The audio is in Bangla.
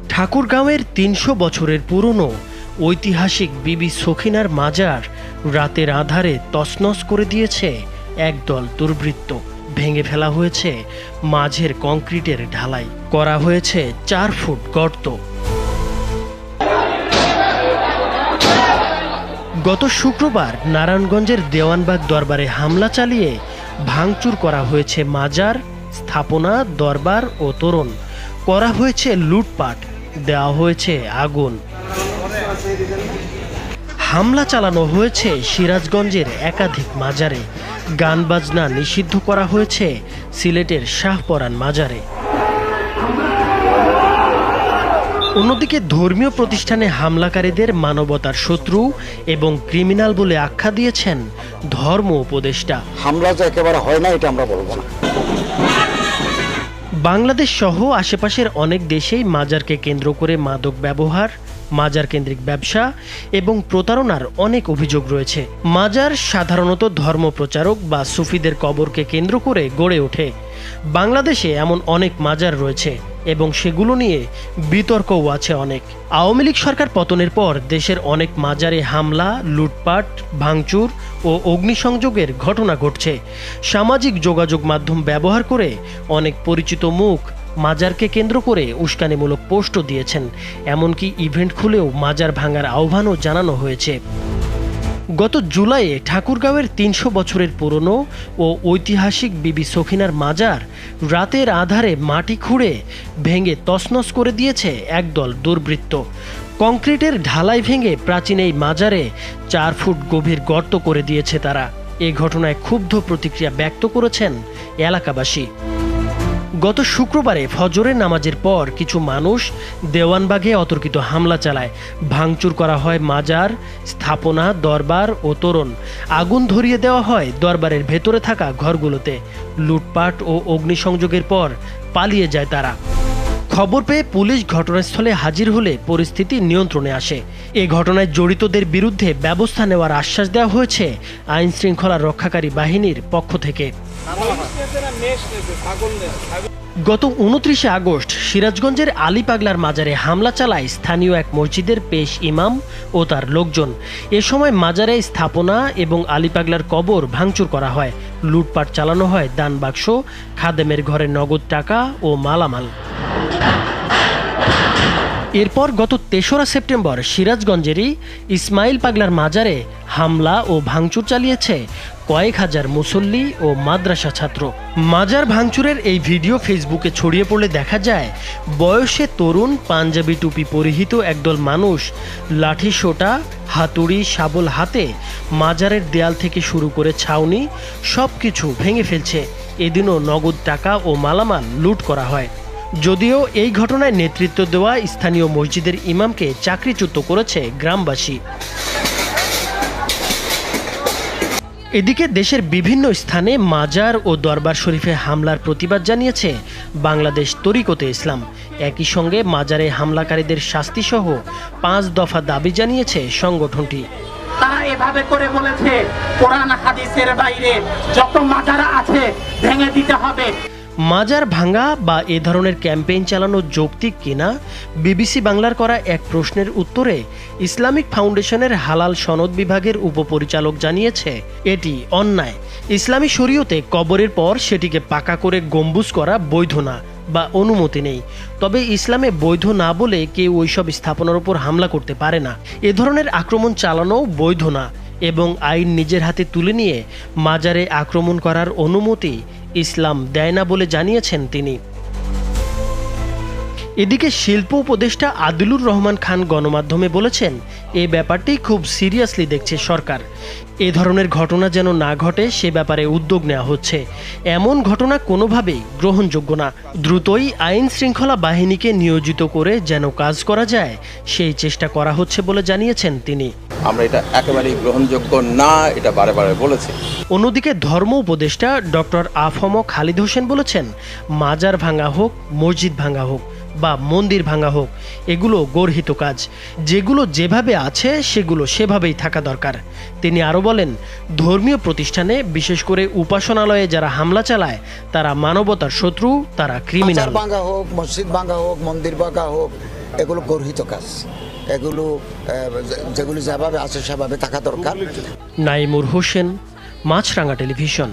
ঠাকুরগাঁওয়ের ৩০০ বছরের পুরনো ঐতিহাসিক বিবি সখিনার মাজার রাতের আধারে তছনছ করে দিয়েছে একদল দুর্বৃত্ত। ভেঙে ফেলা হয়েছে মাঝের কংক্রিটের ঢালাই, করা হয়েছে ৪ ফুট গর্ত। গত শুক্রবার নারায়ণগঞ্জের দেওয়ানবাগ দরবারে হামলা চালিয়ে ভাঙচুর করা হয়েছে মাজার, স্থাপনা, দরবার ও তোরণ। করা হয়েছে লুটপাট, দেওয়া হয়েছে আগুন। হামলা চালানো হয়েছে সিরাজগঞ্জের একাধিক মাজারে। গান বাজনা নিষিদ্ধ করা হয়েছে সিলেটের শাহপরান মাজারে। অন্যদিকে ধর্মীয় প্রতিষ্ঠানে হামলাকারীদের মানবতার শত্রু এবং ক্রিমিনাল বলে আখ্যা দিয়েছেন ধর্ম উপদেষ্টা। হামলা যে একেবারে হয় না এটা আমরা বলবো না। বাংলাদেশ সহ আশেপাশের অনেক দেশেই মাজারকে কেন্দ্র করে মাদক ব্যবহার, মাজার কেন্দ্রিক ব্যবসা এবং প্রতারণার অনেক অভিযোগ রয়েছে। মাজার সাধারণত ধর্ম প্রচারক বা সুফিদের কবরকে কেন্দ্র করে গড়ে ওঠে। বাংলাদেশে এমন অনেক মাজার রয়েছে এবং সেগুলো নিয়ে বিতর্কও আছে অনেক। আওয়ামী লীগ সরকার পতনের পর দেশের অনেক মাজারে হামলা, লুটপাট, ভাঙচুর ও অগ্নিসংযোগের ঘটনা ঘটছে। সামাজিক যোগাযোগ মাধ্যম ব্যবহার করে অনেক পরিচিত মুখ মাজারকে কেন্দ্র করে উস্কানিমূলক পোস্টও দিয়েছেন। এমনকি ইভেন্ট খুলেও মাজার ভাঙার আহ্বানও জানানো হয়েছে। গত জুলাইয়ে ঠাকুরগাঁওয়ের ৩০০ বছরের পুরনো ও ঐতিহাসিক বিবি সখিনার মাজার রাতের আধারে মাটি খুঁড়ে ভেঙে তছনছ করে দিয়েছে একদল দুর্বৃত্ত। কংক্রিটের ঢালাই ভেঙে প্রাচীন এই মাজারে ৪ ফুট গভীর গর্ত করে দিয়েছে তারা। এ ঘটনায় ক্ষুব্ধ প্রতিক্রিয়া ব্যক্ত করেছেন এলাকাবাসী। গত শুক্রবারে ফজরের নামাজের পর কিছু মানুষ দেওয়ানবাগে অতর্কিত হামলা চালায়। ভাঙচুর করা হয় মাজার, স্থাপনা, দরবার ও তোরণ। আগুন ধরিয়ে দেওয়া হয় দরবারের ভেতরে থাকা ঘরগুলোতে। লুটপাট ও অগ্নিসংযোগের পর পালিয়ে যায় তারা। খবর পেয়ে পুলিশ ঘটনাস্থলে হাজির হলে পরিস্থিতি নিয়ন্ত্রণে আসে। এ ঘটনায় জড়িতদের বিরুদ্ধে ব্যবস্থা নেওয়ার আশ্বাস দেওয়া হয়েছে আইন শৃঙ্খলা রক্ষাকারী বাহিনীর পক্ষ থেকে। গত ২৯ আগস্ট সিরাজগঞ্জের আলী পাগলার মাজারে হামলা চালায় স্থানীয় এক মসজিদের পেশ ইমাম ও তার লোকজন। এ সময় মাজারে স্থাপনা এবং আলী পাগলার কবর ভাঙচুর করা হয়। লুটপাট চালানো হয় দান বাক্স, খাদেমের ঘরে নগদ টাকা ও মালামাল। এরপর গত ৩রা সেপ্টেম্বর সিরাজগঞ্জেরই ইসমাইল পাগলার মাজারে হামলা ও ভাঙচুর চালিয়েছে কয়েক হাজার মুসল্লি ও মাদ্রাসা ছাত্র। মাজার ভাঙচুরের এই ভিডিও ফেসবুকে ছড়িয়ে পড়লে দেখা যায় বয়সে তরুণ, পাঞ্জাবি টুপি পরিহিত একদল মানুষ লাঠি সোটা, হাতুড়ি, শাবল হাতে মাজারের দেয়াল থেকে শুরু করে ছাউনি সবকিছু ভেঙে ফেলছে। এদিনও নগদ টাকা ও মালামাল লুট করা হয়। যদিও এই ঘটনায় নেতৃত্ব দেওয়া স্থানীয় মসজিদের ইমামকে চাকরিচ্যুত করেছে গ্রামবাসী। এদিকে দেশের বিভিন্ন স্থানে মাজার ও দরবার শরীফে হামলার প্রতিবাদ জানিয়েছে বাংলাদেশ তরিকতে ইসলাম। একই সঙ্গে মাজারে হামলাকারীদের শাস্তিসহ ৫ দফা দাবি জানিয়েছে সংগঠনটি। তারা এভাবে করে বলেছে, কোরআন হাদিসের বাইরে যত মাজার আছে ভেঙে দিতে হবে। মাজার ভাঙা বা এ ধরনের ক্যাম্পেইন চালানো যৌক্তিক কিনা বিবিসি বাংলার করা এক প্রশ্নের উত্তরে ইসলামিক ফাউন্ডেশনের হালাল সনদ বিভাগের উপপরিচালক জানিয়েছে এটি অন্যায়। ইসলামী শরীয়তে কবরের পর সেটিকে পাকা করে গম্বুজ করা বৈধ না বা অনুমতি নেই। তবে ইসলামে বৈধ না বলে কেউ ওইসব স্থাপনার উপর হামলা করতে পারে না। এ ধরনের আক্রমণ চালানোও বৈধ না এবং আইন নিজের হাতে তুলে নিয়ে মাজারে আক্রমণ করার অনুমতি ইসলাম দেয় না বলে জানিয়েছেন তিনি। এদিকে শিল্প উপদেষ্টা আদিলুর রহমান খান গণমাধ্যমে বলেছেন, এই ব্যাপারটি খুব সিরিয়াসলি দেখছে সরকার। এ ধরনের ঘটনা যেন না ঘটে সে ব্যাপারে উদ্যোগ নেওয়া হচ্ছে। এমন ঘটনা কোনোভাবেই গ্রহণযোগ্য না। দ্রুতই আইন শৃঙ্খলা বাহিনীকে নিয়োজিত করে যেন কাজ করা যায় সেই চেষ্টা করা হচ্ছে বলে জানিয়েছেন তিনি। আমরা এটা একেবারেই গ্রহণযোগ্য না, এটা বারে বারে বলেছি। অন্যদিকে ধর্ম উপদেষ্টা ডক্টর আফম খালিদ হোসেন বলেছেন, মাজার ভাঙা হোক, মসজিদ ভাঙা হোক বা মন্দির ভাঙা হোক, এগুলো গর্হিত কাজ। যেগুলো যেভাবে আছে সেগুলো সেভাবেই থাকা দরকার। তিনি আরও বলেন, ধর্মীয় প্রতিষ্ঠানে বিশেষ করে উপাসনালয়ে যারা হামলা চালায় তারা মানবতার শত্রু, তারা ক্রিমিনাল। মাজার ভাঙা হোক, মসজিদ ভাঙা হোক, মন্দির ভাঙা হোক, এগুলো গর্হিত কাজ। এগুলো যেগুলো যেভাবে আছে সেভাবে থাকা দরকার। নাইমুর হোসেন, মাছরাঙা টেলিভিশন।